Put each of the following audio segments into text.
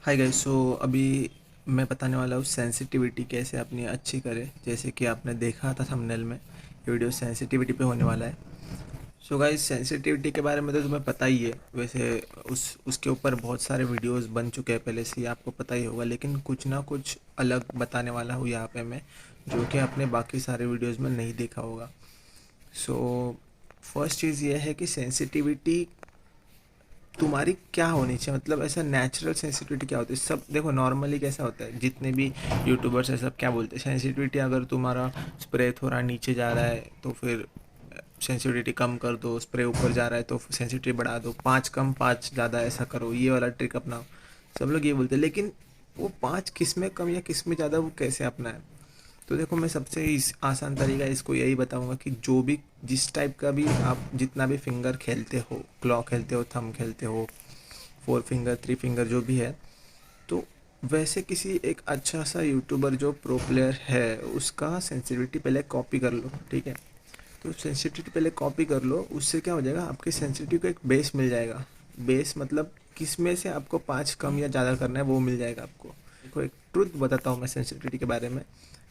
Hi guys. सो अभी मैं बताने वाला हूँ सेंसिटिविटी कैसे अपनी अच्छी करें। जैसे कि आपने देखा था थंबनेल में, ये वीडियो सेंसिटिविटी पे होने वाला है। सो गाइस, सेंसिटिविटी के बारे में तो तुम्हें पता ही है। वैसे उसके ऊपर बहुत सारे वीडियोस बन चुके हैं पहले से ही, आपको पता ही होगा। लेकिन कुछ ना कुछ अलग बताने वाला हूँ यहाँ पे मैं, जो कि आपने बाकी सारे वीडियोस में नहीं देखा होगा। सो फर्स्ट चीज़ ये है कि सेंसिटिविटी तुम्हारी क्या होनी चाहिए, मतलब ऐसा नेचुरल सेंसिटिविटी क्या होती है। सब देखो, नॉर्मली कैसा होता है, जितने भी यूट्यूबर्स है सब क्या बोलते हैं सेंसिटिविटी, अगर तुम्हारा स्प्रे थोड़ा नीचे जा रहा है तो फिर सेंसिटिविटी कम कर दो, स्प्रे ऊपर जा रहा है तो सेंसिटिविटी बढ़ा दो, 5 कम 5 ज़्यादा ऐसा करो, ये वाला ट्रिक अपनाओ। सब लोग ये बोलते हैं, लेकिन वो 5 किस में कम या किस में ज़्यादा वो कैसे अपनाएं। तो देखो, मैं सबसे इस आसान तरीका इसको यही बताऊंगा कि जो भी जिस टाइप का भी आप जितना भी फिंगर खेलते हो, क्लॉ खेलते हो, थंब खेलते हो, 4 फिंगर 3 फिंगर जो भी है, तो वैसे किसी एक अच्छा सा यूट्यूबर जो प्रो प्लेयर है उसका सेंसिटिविटी पहले कॉपी कर लो, ठीक है। तो सेंसिटिविटी पहले कॉपी कर लो, उससे क्या हो जाएगा, आपके सेंसिटिविटी को एक बेस मिल जाएगा। बेस मतलब किस में से आपको 5 कम या ज़्यादा करना है वो मिल जाएगा आपको। देखो, एक ट्रुथ बताता हूँ मैं सेंसिटिविटी के बारे में,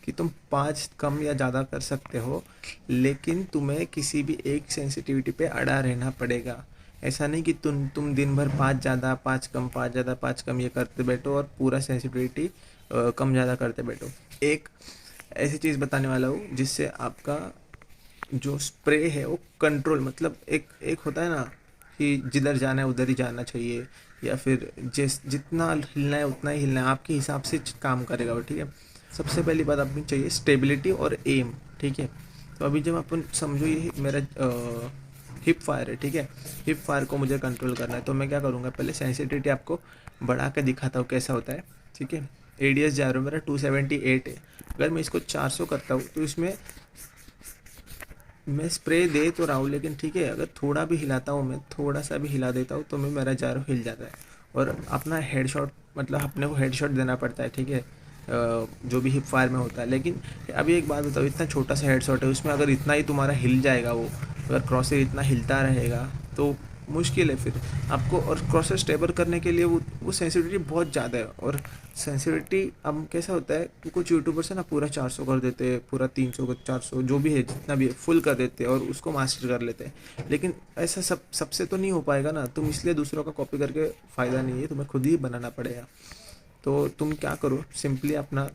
कि तुम 5 कम या ज़्यादा कर सकते हो, लेकिन तुम्हें किसी भी एक सेंसिटिविटी पे अड़ा रहना पड़ेगा। ऐसा नहीं कि तुम दिन भर 5 ज़्यादा 5 कम 5 ज़्यादा 5 कम ये करते बैठो और पूरा सेंसिटिविटी कम ज़्यादा करते बैठो। एक ऐसी चीज़ बताने वाला हूँ जिससे आपका जो स्प्रे है वो कंट्रोल, मतलब एक एक होता है ना कि जिधर जाना है उधर ही जाना चाहिए, या फिर जितना हिलना है उतना ही हिलना है, आपके हिसाब से काम करेगा वो, ठीक है। सबसे पहली बात अपनी चाहिए स्टेबिलिटी और एम, ठीक है। तो अभी जब अपन समझो ये मेरा हिप फायर है, ठीक है। हिप फायर को मुझे कंट्रोल करना है, तो मैं क्या करूँगा, पहले सेंसिटिविटी आपको बढ़ा के दिखाता हूँ कैसा होता है, ठीक है। एडीएस जा रहा हूँ, मेरा 278 है। अगर मैं इसको 400 करता हूँ तो इसमें मैं स्प्रे दे तो रहा हूँ, लेकिन ठीक है, अगर थोड़ा भी हिलाता हूँ, मैं थोड़ा सा भी हिला देता हूँ तो मैं मेरा जारो हिल जाता है। और अपना हेड शॉट, मतलब अपने को हेड शॉट देना पड़ता है, ठीक है। जो भी हिप फायर में होता है। लेकिन अभी एक बात बताओ, इतना छोटा सा हेड शॉट है, उसमें अगर इतना ही तुम्हारा हिल जाएगा वो, अगर क्रॉसर इतना हिलता रहेगा तो मुश्किल है फिर आपको। और क्रॉसर स्टेबल करने के लिए वो सेंसिटिविटी बहुत ज़्यादा है। और सेंसिटिविटी अब कैसा होता है कि कुछ यूट्यूबर्स है ना, पूरा 400 कर देते हैं, पूरा 300 का 400 जो भी है, जितना भी है फुल कर देते हैं और उसको मास्टर कर लेते हैं। लेकिन ऐसा सबसे तो नहीं हो पाएगा ना, तुम इसलिए दूसरों का कॉपी करके फ़ायदा नहीं है, तुम्हें खुद ही बनाना पड़ेगा। तो तुम क्या करो, सिंपली अपना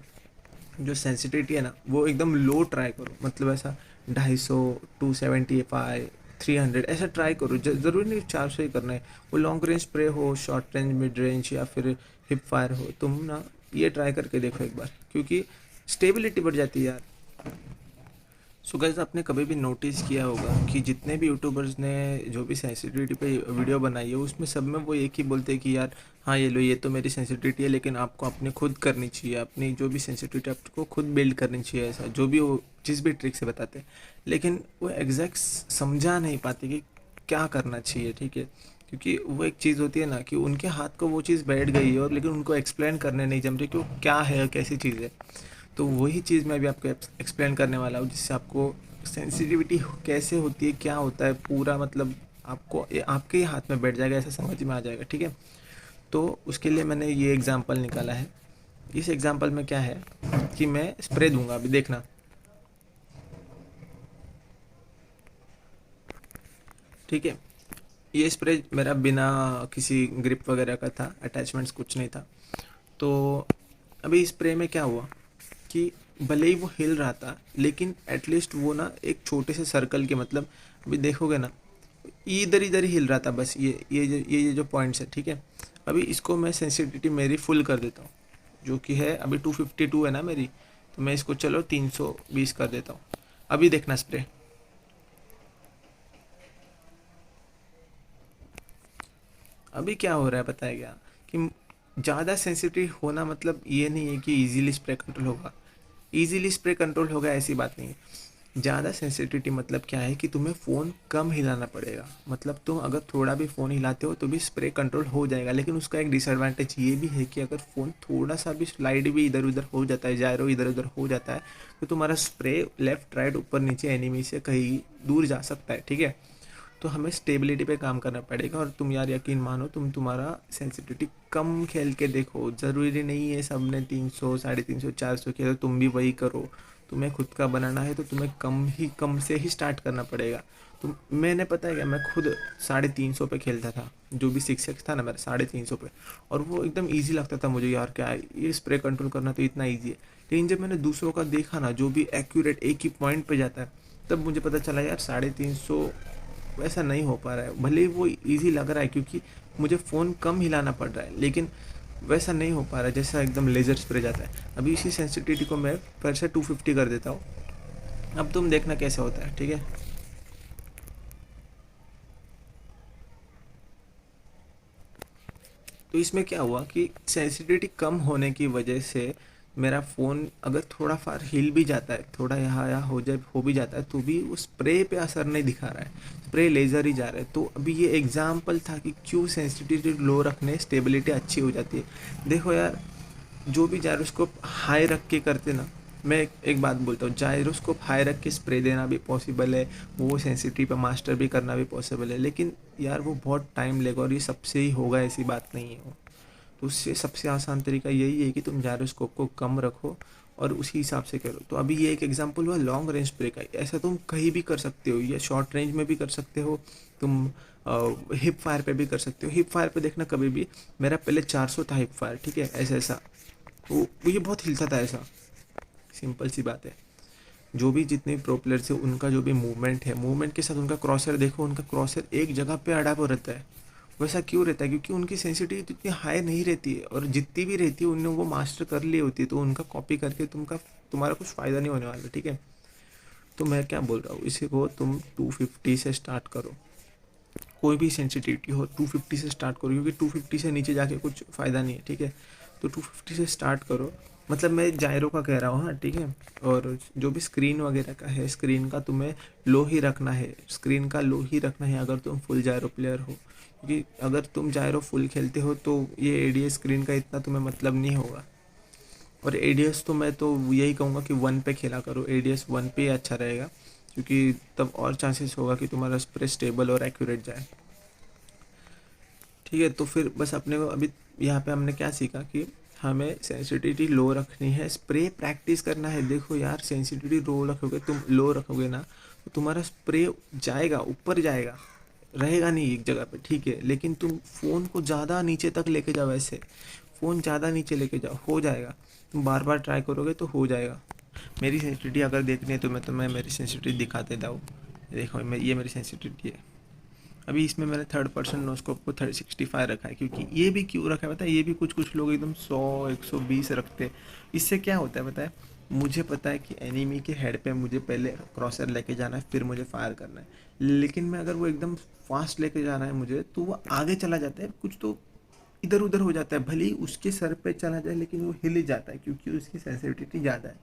जो सेंसिटिविटी है ना वो एकदम लो ट्राई करो, मतलब ऐसा 250, 275, 300 ऐसा ट्राई करो। ज़रूरी नहीं 400 ही करना है। वो लॉन्ग रेंज स्प्रे हो, शॉर्ट रेंज, मिड रेंज या फिर हिप फायर हो, तुम ना ये ट्राई करके देखो एक बार, क्योंकि स्टेबिलिटी बढ़ जाती है यार। सो गाइस, आपने कभी भी नोटिस किया होगा कि जितने भी यूट्यूबर्स ने जो भी सेंसिटिविटी पे वीडियो बनाई है, उसमें सब में वो एक ही बोलते हैं कि यार हाँ ये लो, ये तो मेरी सेंसिटिविटी है, लेकिन आपको अपने खुद करनी चाहिए, अपनी जो भी सेंसिटिविटी आपको खुद बिल्ड करनी चाहिए, ऐसा जो भी वो जिस भी ट्रिक से बताते हैं। लेकिन वो एग्जैक्ट समझा नहीं पाते कि क्या करना चाहिए, ठीक है। क्योंकि वो एक चीज़ होती है ना कि उनके हाथ को वो चीज़ बैठ गई है, और लेकिन उनको एक्सप्लेन करने नहीं जम रही कि वो क्या है, कैसी चीज़ है। तो वही चीज़ मैं भी आपको एक्सप्लेन करने वाला हूँ, जिससे आपको सेंसिटिविटी कैसे होती है, क्या होता है पूरा, मतलब आपको आपके ही हाथ में बैठ जाएगा, ऐसा समझ में आ जाएगा, ठीक है। तो उसके लिए मैंने ये एग्जांपल निकाला है। इस एग्जांपल में क्या है कि मैं स्प्रे दूंगा, अभी देखना, ठीक है। ये स्प्रे मेरा बिना किसी ग्रिप वगैरह का था, अटैचमेंट्स कुछ नहीं था। तो अभी स्प्रे में क्या हुआ कि भले ही वो हिल रहा था, लेकिन एटलीस्ट वो ना एक छोटे से सर्कल के, मतलब अभी देखोगे ना, इधर इधर ही हिल रहा था बस, ये जो पॉइंट्स है, ठीक है। अभी इसको मैं सेंसिटिविटी मेरी फुल कर देता हूँ, जो कि है अभी 252 है ना मेरी, तो मैं इसको चलो 320 कर देता हूँ। अभी देखना स्प्रे, अभी क्या हो रहा है पता है क्या, कि ज़्यादा सेंसिटिव होना मतलब ये नहीं है कि इजीली स्प्रे कंट्रोल होगा। इजीली स्प्रे कंट्रोल होगा ऐसी बात नहीं है। ज़्यादा सेंसिटिविटी मतलब क्या है कि तुम्हें फ़ोन कम हिलाना पड़ेगा, मतलब तुम अगर थोड़ा भी फ़ोन हिलाते हो तो भी स्प्रे कंट्रोल हो जाएगा। लेकिन उसका एक डिसएडवांटेज ये भी है कि अगर फ़ोन थोड़ा सा भी स्लाइड भी इधर उधर हो जाता है, जायरो इधर उधर हो जाता है, तो तुम्हारा स्प्रे लेफ़्ट राइट ऊपर नीचे एनिमी से कहीं दूर जा सकता है, ठीक है। तो हमें स्टेबिलिटी पे काम करना पड़ेगा। और तुम यार यकीन मानो, तुम्हारा सेंसिटिविटी कम खेल के देखो, ज़रूरी नहीं है सब ने 300 350 400 किया तो तुम भी वही करो। तुम्हें खुद का बनाना है तो तुम्हें कम से ही स्टार्ट करना पड़ेगा। तो मैंने पता है क्या, मैं खुद 350 पे खेलता था, जो भी 6x था ना मेरा 350 पे, और वो एकदम ईजी लगता था मुझे, यार क्या है ये स्प्रे कंट्रोल करना तो इतना ईजी है। लेकिन जब मैंने दूसरों का देखा ना, जो भी एक्यूरेट एक ही पॉइंट पे जाता है, तब मुझे पता चला यार 350 वैसा नहीं हो पा रहा है। भले ही वो इजी लग रहा है क्योंकि मुझे फ़ोन कम हिलाना पड़ रहा है, लेकिन वैसा नहीं हो पा रहा है जैसा एकदम लेज़र स्प्रे जाता है। अभी इसी सेंसिटिविटी को मैं फिर से 250 कर देता हूँ। अब तुम देखना कैसे होता है, ठीक है। तो इसमें क्या हुआ कि सेंसिटिविटी कम होने की वजह से मेरा फ़ोन अगर थोड़ा फार हिल भी जाता है, थोड़ा यहाँ हो भी जाता है, तो भी उस स्प्रे पे असर नहीं दिखा रहा है, स्प्रे लेज़र ही जा रहा है। तो अभी ये एग्जाम्पल था कि क्यों सेंसिटिविटी लो रखने स्टेबिलिटी अच्छी हो जाती है। देखो यार, जो भी जायरोस्कोप हाई रख के करते ना, मैं एक बात बोलता हूँ, जायरोस्कोप हाई रख के स्प्रे देना भी पॉसिबल है, वो सेंसिटिविटी पे मास्टर भी करना भी पॉसिबल है, लेकिन यार वो बहुत टाइम लेगा और ये सबसे ही होगा ऐसी बात नहीं है वो। तो उससे सबसे आसान तरीका यही है कि तुम जायरोस्कोप को कम रखो और उसी हिसाब से करो। तो अभी ये एक एग्जांपल हुआ लॉन्ग रेंज स्प्रे का, ऐसा तुम कहीं भी कर सकते हो, या शॉर्ट रेंज में भी कर सकते हो, तुम हिप फायर पे भी कर सकते हो। हिप फायर पे देखना, कभी भी मेरा पहले 400 था हिप फायर, ठीक है, ऐसा ऐसा, तो वो ये बहुत हिलता था ऐसा। सिंपल सी बात है, जो भी जितने प्रो प्लेयर्स है उनका जो भी मूवमेंट है, मूवमेंट के साथ उनका क्रॉसर देखो, उनका क्रॉसर एक जगह पे अड़ा हुआ रहता है। वैसा क्यों रहता है? क्योंकि उनकी सेंसिटिविटी इतनी हाई नहीं रहती है, और जितनी भी रहती है उन्होंने वो मास्टर कर ली होती है, तो उनका कॉपी करके तुम्हारा कुछ फ़ायदा नहीं होने वाला, ठीक है। तो मैं क्या बोल रहा हूँ, इसी को तुम 250 से स्टार्ट करो। कोई भी सेंसिटिविटी हो 250 से स्टार्ट करो, क्योंकि 250 से नीचे जाके कुछ फ़ायदा नहीं है, ठीक है। तो 250 से स्टार्ट करो, मतलब मैं जायरो का कह रहा हूँ, हाँ ठीक है। और जो भी स्क्रीन वगैरह का है, स्क्रीन का तुम्हें लो ही रखना है, स्क्रीन का लो ही रखना है अगर तुम फुल जायरो प्लेयर हो। क्योंकि अगर तुम जायरो फुल खेलते हो तो ये एडीएस स्क्रीन का इतना तुम्हें मतलब नहीं होगा। और एडीएस तो मैं तो यही कहूँगा कि 1 पे खेला करो, एडीएस 1 पे ही अच्छा रहेगा, क्योंकि तब और चांसेस होगा कि तुम्हारा स्प्रे स्टेबल और एक्यूरेट जाए, ठीक है। तो फिर बस अपने को अभी यहाँ पे हमने क्या सीखा कि हमें सेंसिटिविटी लो रखनी है, स्प्रे प्रैक्टिस करना है। देखो यार, सेंसिटिविटी लो रखोगे ना, तो तुम्हारा स्प्रे जाएगा, ऊपर जाएगा, रहेगा नहीं एक जगह पे, ठीक है। लेकिन तुम फ़ोन को ज़्यादा नीचे तक लेके जाओ, ऐसे फ़ोन ज़्यादा नीचे लेके जाओ, हो जाएगा। तुम बार बार ट्राई करोगे तो हो जाएगा। मेरी सेंसिटिविटी अगर देखनी है तो मैं तुम्हें मेरी सेंसिटिविटी दिखा देता हूँ। देखो ये मेरी सेंसिटिविटी है। अभी इसमें मैंने थर्ड पर्सन नोस्कोप को 365 रखा है, क्योंकि ये भी क्यों रखा है पता है, ये भी कुछ लोग एकदम 100 120 रखते हैं। इससे क्या होता है पता है, मुझे पता है कि एनिमी के हेड पे मुझे पहले क्रॉसर लेके जाना है, फिर मुझे फायर करना है। लेकिन मैं अगर वो एकदम फास्ट लेके जाना है मुझे, तो वो आगे चला जाता है, कुछ तो इधर उधर हो जाता है, भले ही उसके सर पे चला जाए लेकिन वो हिल ही जाता है, क्योंकि उसकी सेंसिटिविटी ज़्यादा है।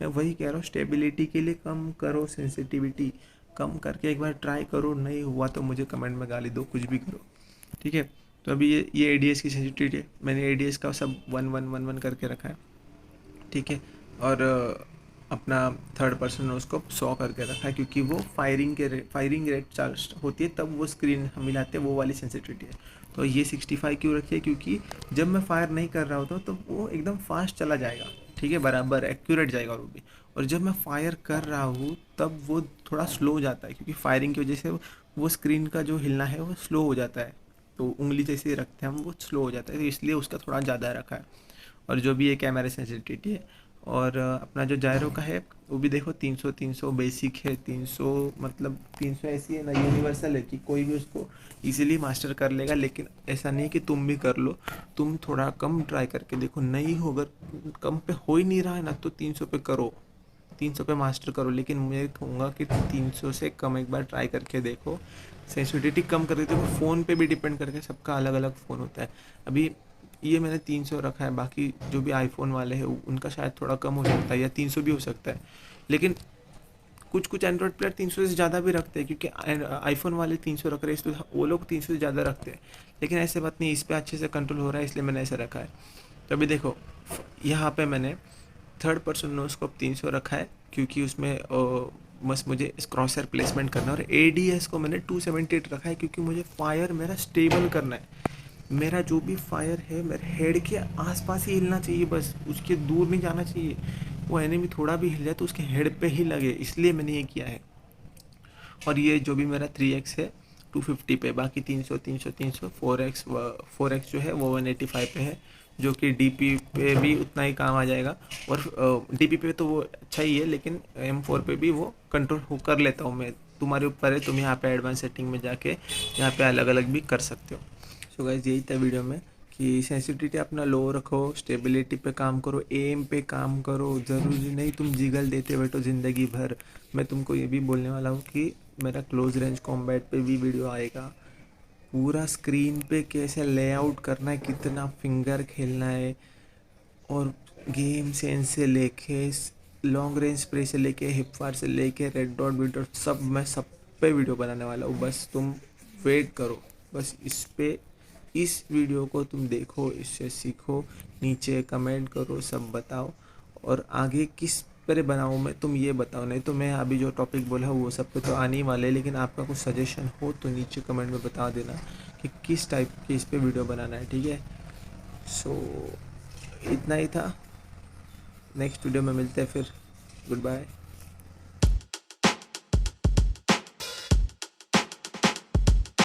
मैं वही कह रहा हूँ, स्टेबिलिटी के लिए कम करो, सेंसिटिविटी कम करके एक बार ट्राई करो, नहीं हुआ तो मुझे कमेंट में गाली दो, कुछ भी करो, ठीक है। तो अभी ये एडीएस की सेंसिटिविटी है, मैंने एडीएस का सब 1 1 1 1 करके रखा है, ठीक है। और अपना थर्ड पर्सन ने उसको 100 करके रखा है, क्योंकि वो फायरिंग रेट चार्ज होती है तब वो स्क्रीन हम मिलाते हैं, वो वाली सेंसिटिविटी है। तो ये 65 क्यों रखी है, क्योंकि जब मैं फायर नहीं कर रहा होता तो वो एकदम फास्ट चला जाएगा, ठीक है, बराबर एक्यूरेट जाएगा वो भी। और जब मैं फायर कर रहा हूँ तब वो थोड़ा स्लो हो जाता है, क्योंकि फायरिंग की वजह से वो स्क्रीन का जो हिलना है वो स्लो हो जाता है। तो उंगली जैसे रखते हैं हम, वो स्लो हो जाता है, तो इसलिए उसका थोड़ा ज़्यादा रखा है। और जो भी ये कैमरा सेंसिटिविटी है, और अपना जो जायरो का है वो भी देखो 300 बेसिक है, 300 मतलब 300 ऐसी है ना, यूनिवर्सल है कि कोई भी उसको इजीली मास्टर कर लेगा। लेकिन ऐसा नहीं कि तुम भी कर लो, तुम थोड़ा कम ट्राई करके देखो, नहीं हो, अगर कम पे हो ही नहीं रहा है ना तो 300 पे करो, 300 पे मास्टर करो। लेकिन मैं कहूँगा कि 300 से कम एक बार ट्राई करके देखो, सेंसिटिविटी कम कर देते हो। फ़ोन पे भी डिपेंड करके, सबका अलग अलग फ़ोन होता है। अभी ये मैंने 300 रखा है, बाकी जो भी आईफोन वाले हैं उनका शायद थोड़ा कम हो सकता है, या 300 भी हो सकता है। लेकिन कुछ एंड्रॉयड प्लेयर 300 से ज़्यादा भी रखते हैं, क्योंकि आईफोन वाले 300 रख रहे हैं, इसलिए वो लोग 300 से ज़्यादा रखते हैं। लेकिन ऐसे बात नहीं, इस पर अच्छे से कंट्रोल हो रहा है, इसलिए मैंने ऐसे रखा है। तो अभी देखो, यहाँ पे मैंने थर्ड पर्सन नोस्कोप 300 रखा है, क्योंकि उसमें बस मुझे इस क्रॉसर प्लेसमेंट करना है। और एडीएस को मैंने 278 रखा है क्योंकि मुझे फायर मेरा स्टेबल करना है। मेरा जो भी फायर है मेरे हेड के आसपास ही हिलना चाहिए, बस उसके दूर नहीं जाना चाहिए। वो एनिमी थोड़ा भी हिल जाए तो उसके हेड पे ही लगे, इसलिए मैंने ये किया है। और ये जो भी मेरा 3x है 250 पे, बाकी 300 300 300 4x जो है वो 185 पे है, जो कि डीपी पे भी उतना ही काम आ जाएगा। और डीपी पे तो वो अच्छा ही है, लेकिन M4 पे भी वो कंट्रोल हो कर लेता हूँ मैं। तुम्हारे ऊपर है, तुम यहाँ पे एडवांस सेटिंग में जाके यहाँ पे अलग अलग भी कर सकते हो। सो गाइस यही था वीडियो में कि सेंसिटिविटी अपना लो रखो, स्टेबिलिटी पे काम करो, एम पे काम करो। ज़रूरी नहीं तुम जिगल देते बैठो ज़िंदगी भर। मैं तुमको ये भी बोलने वाला हूँ कि मेरा क्लोज रेंज कॉम्बैट पे भी वीडियो आएगा, पूरा स्क्रीन पे कैसे लेआउट करना है, कितना फिंगर खेलना है, और गेम सेंस से लेके लॉन्ग रेंज स्प्रे से लेके हिप फायर से लेके रेड डॉट बी डॉट सब, मैं सब पे वीडियो बनाने वाला हूँ। बस तुम वेट करो, बस इस वीडियो को तुम देखो, इससे सीखो, नीचे कमेंट करो, सब बताओ। और आगे किस पर बनाऊँ मैं, तुम ये बताओ। नहीं तो मैं अभी जो टॉपिक बोला वो सब पे तो आने ही वाले, लेकिन आपका कुछ सजेशन हो तो नीचे कमेंट में बता देना कि किस टाइप की इस पे वीडियो बनाना है, ठीक है। सो इतना ही था। नेक्स्ट वीडियो में मिलते हैं फिर। Good bye.